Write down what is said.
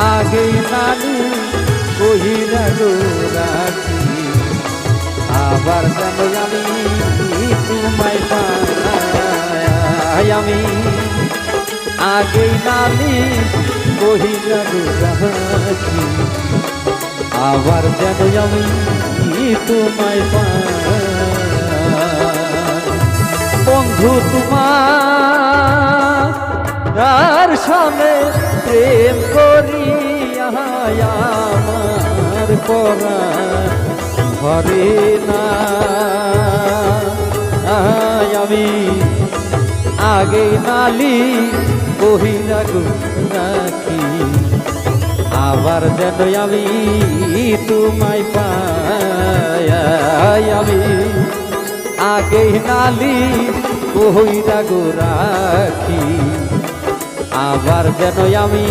আগেই নানি কহিরা গো রাখি আবার যেন আমি তোমায় পাই আমি আগেই নানি কহিরা গো রাখি আবার যেন আমি তোমায় পাই বন্ধু তোমার সামনে প্রেম করিয়া আমার পরাণ ভরে না আমি আগে নালি কহিরা গো রাখি আবার যেন আমি তোমায় পাই আমি আগে নালি কহিরা গো রাখি আবার যেন আমি